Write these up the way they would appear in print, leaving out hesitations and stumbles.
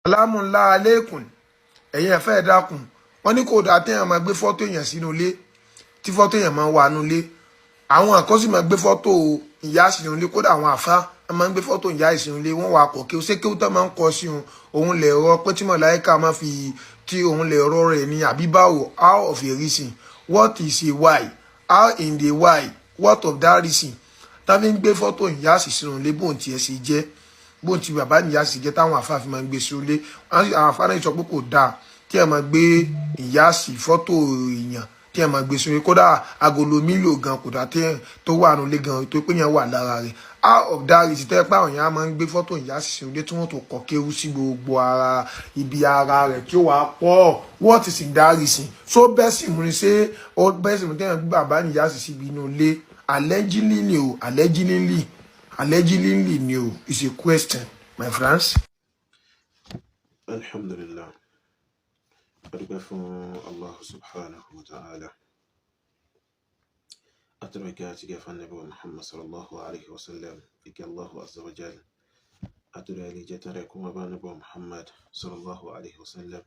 alámúnlá alẹ́kùn ẹ̀yin ẹ̀fẹ́ dákun wọ́n ní kò dáa téèyàn máa gbé fọ́tò èèyàn sínú ilé tí fọ́tò èèyàn máa wà nínú ilé àwọn kan sì máa gbé fọ́tò ìyá sínú ilé kódà àwọn àfá máa ń gbé fọ́tò ìyá sínú ilé wọ́n wà kọ̀ kí ó ṣe kí ó tán máa ń kọ sí òun lè rọ pé tí mọ̀láìkà máa fi tí òun lè rọ rẹ̀ ní àbí báwo how of a reason what is a why how in the why what of that reason tàbí ń gbé fọ́tò ìyá sínú ilé bóun tiẹ̀ ṣe jẹ́ bóun ti bàbá ìyá sì jẹ́ táwọn àfáàfin máa ń gbé sólé àwọn àfáà náà sọ pé kò dáa tí ẹ máa gbé ìyá sí fọ́tò èèyàn tí ẹ máa gbé sólé kódà agolo mílò gan kò dáa tó wà nílé gan tó pé yẹn wà lára rẹ̀ out of that is tẹ́ pé àwọn èèyàn máa ń gbé fọ́tò ìyá sí sólé tí wọ́n tó kọ́ kéwú sí gbogbo ara ibi ara rẹ̀ tí ó wà pọ̀ what is in that reason so bẹ́ẹ̀ sì mú ni ṣé ó bẹ́ẹ̀ sì mú tẹ́yàn gbé bàbá ìyá sí síbi inú ilé allegedly ni o allegedly new is a question, my friends. Alhamdulillah. Adúpẹ́ fún Allah subhanahu wa ta'ala. Atọ́rọ̀kẹ́ àti gẹ̀fà Nabi Muhammad sallallahu alaihi wasallam. Ike Allahu azza wa jal. Atọ́rọ̀ ilé jẹ́ tàrẹ kuma bá Nabi Muhammad sallallahu alaihi wasallam.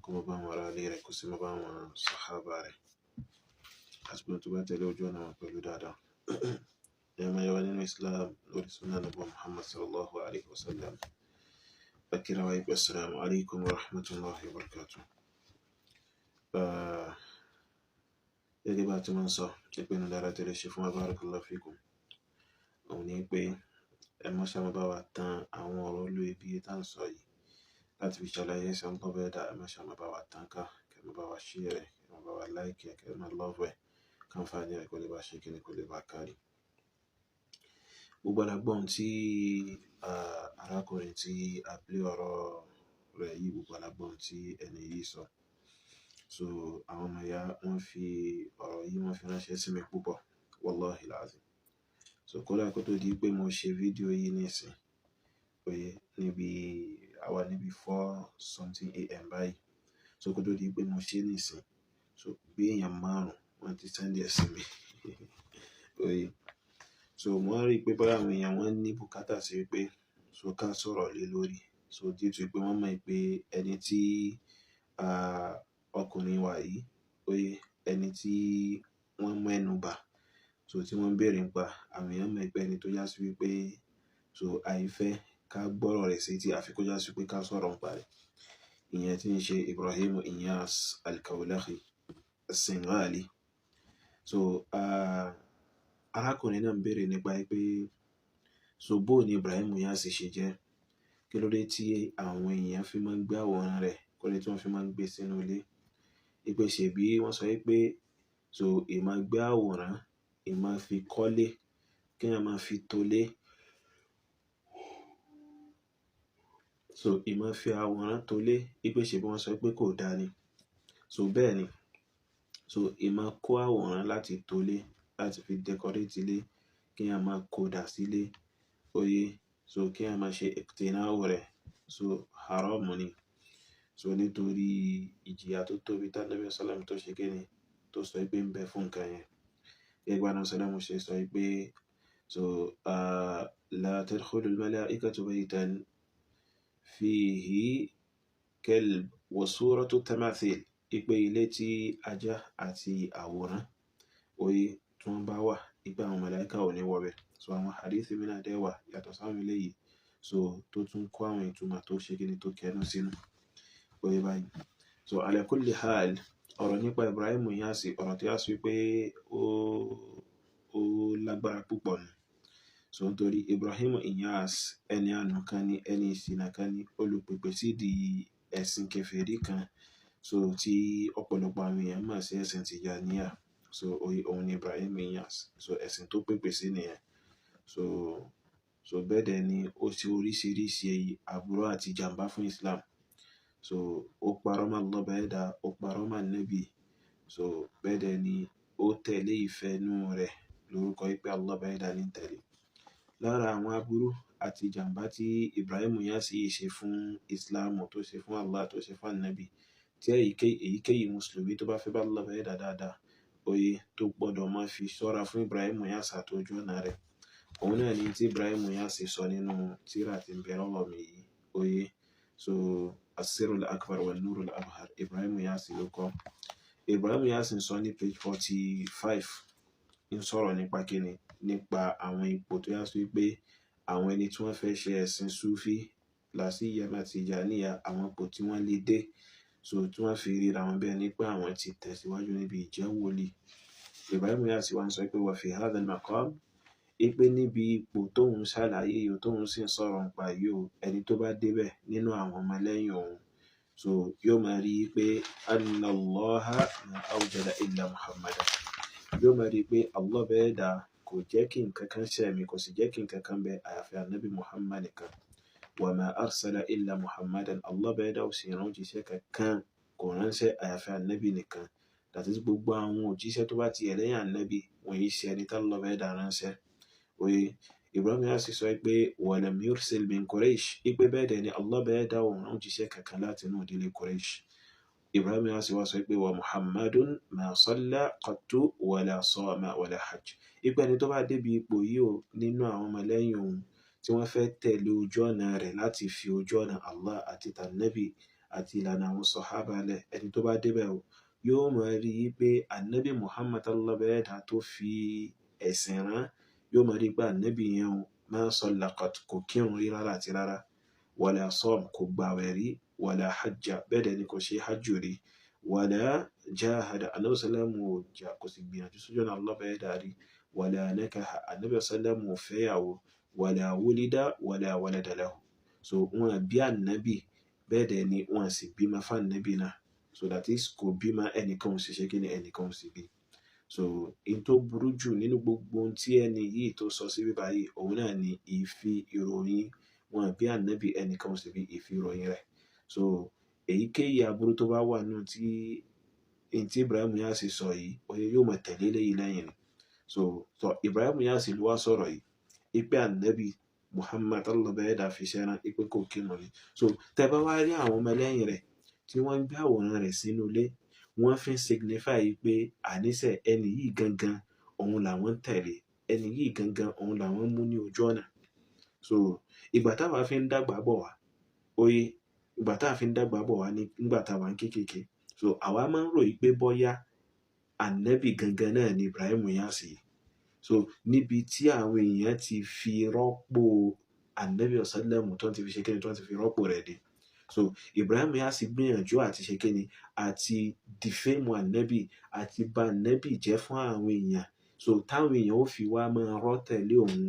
Kuma bá wọn rà lè rẹ̀ kó sí ma bá wọn sahaba rẹ̀. Asibin tó bá tẹ̀lé ojú ọ̀nà wọn pẹ̀lú dáadáa. يوم يوالين الإسلام ورسولنا نبي محمد صلى الله عليه وسلم بكر وعيب السلام عليكم ورحمة الله وبركاته يجي بات منصة يبين دارة الشيف بارك الله فيكم أوني بي أما شام باواتان أمور لوي بيتان صاي لا تبي شلاه يسام ببدا أما شام باواتان كا كم باوشيره كم باولايك كم الله كم فاني كل باشيكني كل باكاري gbogbo alágbọ́n tí arákùnrin tí a plé ọ̀rọ̀ rẹ̀ yìí gbogbo alágbọ́n tí ẹni yìí sọ so àwọn ọmọ ya wọ́n fi ọ̀rọ̀ yìí wọ́n fi ránṣẹ́ sí mi púpọ̀ wallahi lazim so kódà kó tó di pé mo ṣe fídíò yìí nísìn pé àwa níbi 4 AM báyìí so kó tó di pé mo ṣe nísìn so bí èèyàn 5 wọ́n ti sẹ́ndì ẹ̀ sí mi so mo rí pé báyà àwọn èèyàn wọn ní bùkátà sí pé so ká sọ̀rọ̀ lé lórí so dítú pé wọ́n mọ̀ pé ẹni tí ọkùnrin wa yìí oye ẹni tí wọ́n mẹ́nu bà so tí wọ́n béèrè nípa àwọn èèyàn mọ̀ pé ẹni tó já sí wípé so àìfẹ́ ká gbọ́rọ̀ rẹ̀ sí tí àfi kó já sí pé ká sọ̀rọ̀ nípa rẹ̀ ìyẹn tí ń ṣe Ibrahim Inyas Al-Kaulahi As-Senegali so arákùnrin náà ń béèrè nípa pé so bó ni Ibrahim Inyas ṣe jẹ́ kí ló dé tí àwọn èèyàn fi máa ń gbé àwòrán rẹ̀ kó lè tí wọ́n fi máa ń gbé sínú ilé ìpèsè bí wọ́n sọ pé so ìmá gbé àwòrán ìmá fi kọ́lé kí wọ́n máa fi tolé so ìmá fi àwòrán tolé ìpèsè bí wọ́n sọ pé kò dáa ni so bẹ́ẹ̀ ni so ìmá kó àwòrán láti tolé láti fi decorate ilé kí a máa kódà sílé oye so kí a máa ṣe ìtìnáwó rẹ̀ so haram ni so nítorí ìjìyà tó tóbi tá Nabi sallam tó ṣe kíni tó sọ pé ń bẹ fún nǹkan yẹn gẹ́gbà náà sallam ṣe sọ pé so la tadkhulu al-mala'ikatu baytan fihi kalb wa suratu tamathil ipe ilé tí ajá àti àwòrán oye tí wọ́n bá wà ìgbà àwọn màláíkà ò ní wọbẹ̀ so àwọn hadith mìíràn dẹ̀ wà yàtọ̀ sáwọn eléyìí so tó tún kó àwọn ìtumọ̀ tó ṣe kíni tó kẹnu sínú oye báyìí so ala kulli hal ọ̀rọ̀ nípa Ibrahim Inyas ọ̀rọ̀ tí a sọ pé ó lágbára púpọ̀ ni so nítorí Ibrahim Inyas ẹni àánú kan ní ẹni ìṣìnà kan ní olùpèpè sí di ẹ̀sìn kèfèrí kan so tí ọ̀pọ̀lọpọ̀ àwọn èèyàn mọ̀ sí ẹ̀sìn Tìjàníyà so òun ni Ibrahim Inyas so ẹ̀sìn tó pèpè sí nìyẹn so bẹ́ẹ̀ dẹ̀ ni ó ṣe oríṣiríṣi àbúrò àti jàmbá fún Islam so ó parọ́ mọ́ Allah bẹ́ẹ̀dá ó parọ́ mọ́ Nabi so bẹ́ẹ̀ dẹ̀ ni ó tẹ̀lé ìfẹ́ inú rẹ̀ lórúkọ pé Allah bẹ́ẹ̀dá ní tẹ̀lé lára àwọn àbúrò àti jàmbá tí Ibrahim Inyas yìí ṣe fún Islam tó ṣe fún Allah tó ṣe fún Nabi tí èyíkéyìí mùsùlùmí tó bá fẹ́ bá Allah bẹ́ẹ̀dá dáadáa oye tó gbọ́dọ̀ máa fi ṣọ́ra fún Ibrahim Inyas àtọ́jú ọ̀nà rẹ̀ òun náà ni tí Ibrahim Inyas sọ nínú tírà tí ń bẹ lọ́wọ́ mi yìí oye so As-Sirrul Akbar wa Nurul Abhar, Ibrahim Inyas ló kọ. Ibrahim Inyas ń sọ ní page 45 ń sọ̀rọ̀ nípa kíni, nípa àwọn ipò tó yá sí pé àwọn ẹni tí wọ́n fẹ́ ṣe ẹ̀sìn Sufi làsíyàmá Tìjàníyà, àwọn ipò tí wọ́n lè dé, so tí wọ́n fi ríra wọn bẹ́ẹ̀ nípa àwọn ti tẹ̀síwájú níbi ìjẹ́ wòlíì. Ibrahim Inyas wá ń sọ pé wa fi hadha al-maqam, ipe níbi ipò tóun ṣàlàyé yìí, tóun sì ń sọ̀rọ̀ nípa yìí o, ẹni tó bá débẹ̀ nínú àwọn ọmọlẹ́yìn òun, so yóò máa rí i pé anna Allaha ma awjada illa Muhammadan, yóò máa rí i pé Allah bẹ́ẹ̀ dá kò jẹ́ kí nǹkan kan ṣẹ̀mí, kò sì jẹ́ kí nǹkan kan bẹ àyàfi Ànábì Muhammad nìkan. Wa ma arsala illa Muhammadan, Allah bẹ́ẹ̀ dá ò sì rán òjíṣẹ́ kankan, kò ránṣẹ́ àyàfi Ànábì nìkan. That is, gbogbo àwọn òjíṣẹ́ tó bá ti ẹlẹ́yìn Ànábì wọ́n yìí ṣe ẹni tí Allah bẹ́ẹ̀ dá ránṣẹ́. Oye, Ibrahim Inyas sọ pé walam yursil min Quraysh, ipe bẹ́ẹ̀ dẹ̀ ni Allah bẹ́ẹ̀ dá òun rán òjíṣẹ́ kankan láti inú ìdílé Quraysh. Ibrahim Inyas wá sọ pé wa Muhammadun ma salla qattu wala sama wala hajj, ipe ẹni tó bá débi ipò yìí o nínú àwọn ọmọlẹ́yìn òun tí wọ́n fẹ́ tẹ̀lé ojú ọ̀nà rẹ̀ láti fi ojú ọ̀nà Allah àti tànàbì àti ìlànà àwọn sọ̀hábà lẹ̀, ẹni tó bá débẹ̀ o yóò máa rí i pé Ànábì Muhammad Allah bẹ́ẹ̀ dá tó fi ẹ̀sìn rán, yóò máa rí i pé Ànábì yẹn o ma salla qattu, kò kírun rí rárá àti rárá, wala som, kò gbààwẹ̀ rí, wala hajja, bẹ́ẹ̀ dẹ̀ ni kò ṣe hajj rí, wala jahada, Ànábì sálàmù ò jà, kò sì gbìyànjú sójú ọ̀nà Allah bẹ́ẹ̀ dá rí, wala nakaha, Ànábì sálàmù ò fẹ́yàwó, wala wulida wala walada lahu, so wọn bí Ànábì, bẹ́ẹ̀ dẹ̀ ni wọn sì bímọ fún Ànábì náà, so that is, kò bímọ, ẹnìkan ò sì ṣe kí ni, ẹnìkan ò sì bí. So in tó burú jù nínú gbogbo ohun tí ẹni yìí tó sọ sí bíbá yìí, òun náà ni ìfi ìròyìn wọn bí Ànábì, ẹnìkan ò sì bí, ìfi ìròyìn rẹ̀. So èyíkéyìí aburú tó bá wà nínú tí Ibrahim Inyas sọ yìí, oye yóò máa tẹ̀lé lẹ́yìn lẹ́yìn ni. So Ibrahim Inyas ló wá sọ̀rọ̀ yìí, ipe Ànábì Muhammad Allah bẹ́ẹ̀ dá fi ṣẹ́ran, ipe kò kírun ni. So tẹ́ bá wá rí àwọn ọmọ lẹ́yìn rẹ̀ tí wọ́n gbé àwòrán rẹ̀ sínú ilé, wọ́n fi ń signify pé àníṣe ẹni yìí gangan òun làwọn tẹ̀lé, ẹni yìí gangan òun làwọn mú ní ojú ọ̀nà. So ìgbà táwa fi ń dàgbà bọ̀ wá, oye, ìgbà táwa fi ń dàgbà bọ̀ wá nígbà táwa ń kékèké, so àwa máa ń ròyìn pé bọ́yá Ànábì gangan náà ni Ibrahim Inyas yìí. So níbi tí àwọn èèyàn ti fi rọ́pò Ànábì sálàmù, tó ti fi ṣe kíni, tó ti fi rọ́pò rẹ̀ dé. So Ibrahim Inyas gbìyànjú àti ṣe kíni, àti dìfẹ́mù Ànábì, àti bà Ànábì jẹ́ fún àwọn èèyàn, so táwọn èèyàn ó fi wá máa rọ́ tẹ̀lé òun,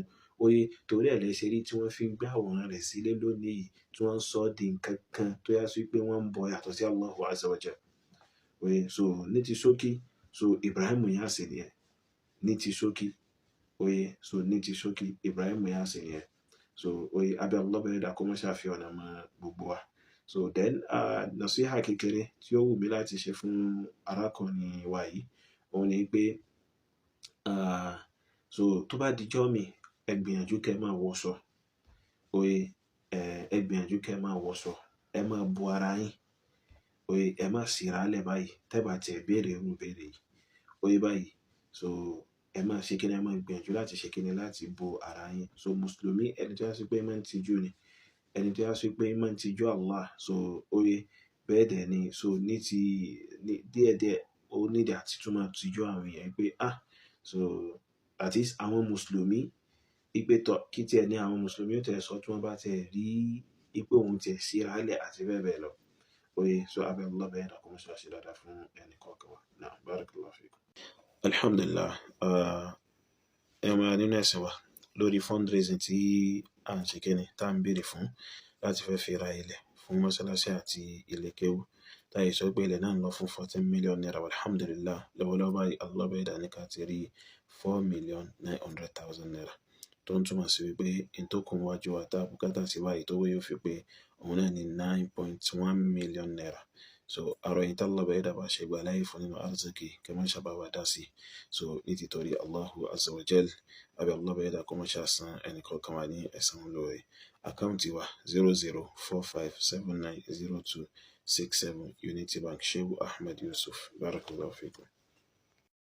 oye, torí ẹ̀ lẹ ṣe rí tí wọ́n fi ń gbé àwòrán rẹ̀ sílé lónìí yìí, tí wọ́n sọ di nǹkan kan tó yá sí pé wọ́n ń bọ yàtọ̀ sí Allahu azza wa jalla. Oye, so ní ti ṣókí, so Ibrahim Inyas nìyẹn, ní ti ṣókí, oye, so ní ti ṣókí Ibrahim Inyas nìyẹn. So oye, abẹ́ Allah bẹ́ẹ̀ dá kó mọ́ ṣàfi ọ̀nà mọ́ gbogbo wa. So then nasiha kékeré tí ó wù mí láti ṣe fún arákùnrin wa yìí, òun ni pé so tó bá dijọ́ mi, ẹ gbìyànjú kẹ́ máa wọṣọ, oye, ẹ gbìyànjú kẹ́ máa wọṣọ, ẹ máa bo ara yín, oye, ẹ má síra lẹ̀ báyìí, tẹ́ bá tiẹ̀ béèrè irú béèrè yìí, oye báyìí, so ẹ máa ṣe kíni, ẹ máa gbìyànjú láti ṣe kíni, láti bo ara yín. So mùsùlùmí, ẹni tó yá sí pé máa ń tijú ni, ẹni tó yá sí pé máa ń tijú Allah, so oye, bẹ́ẹ̀ dẹ̀ ni, so ní ti díẹ̀díẹ̀ ó nídìí àti tún máa tijú àwọn èèyàn pé so that is, àwọn mùsùlùmí, ipe tọ̀ kí tiẹ̀ ní àwọn mùsùlùmí ó tẹ̀ sọ tí wọ́n bá tẹ̀ rí ipe òun tẹ̀ síra lẹ̀ àti bẹ́ẹ̀ bẹ́ẹ̀ lọ. Oye, so abẹ́ Allah bẹ́ẹ̀ dá kó mọ́ ṣe dáadáa fún ẹnì kọ̀ọ̀kan wa. Náà, barakallahu fikum. Alhamdulillah, máa nínú ẹ̀sìn wa lórí fundraising tí à ń ṣe kíni, tá à ń béèrè fún láti fẹ́ fi ra ilẹ̀ fún mọ́sálásí àti ilé kéwú, táyé sọ pé ilẹ̀ náà ń lọ fún 14 million naira. Alhamdulillah, lọ́wọ́lọ́wọ́ báyìí Allah bẹ́ẹ̀ dá ní ká ti rí 4,900,000 naira, tó ń túmọ̀ sí wípé in tó kún wájú wa tá bùkátà sí báyìí tó yóò fi pé òun náà ní 9.1 million naira. So àrò yìí Allah bẹ́ẹ̀ dá bá ṣe gbà láyé fún nínú arziki, kí wọ́n ṣàbá wa dá sí. So ní ti torí Allahu azza wa jal, àbí Allah bẹ́ẹ̀ dá kó mọ́ ṣàṣán ẹnì kọ̀ọ̀kan wa ní ẹ̀san lórí. Àkáǹtì wa 0045790267, Unity Bank, Shehu Ahmed Yusuf. Barakallahu fikum.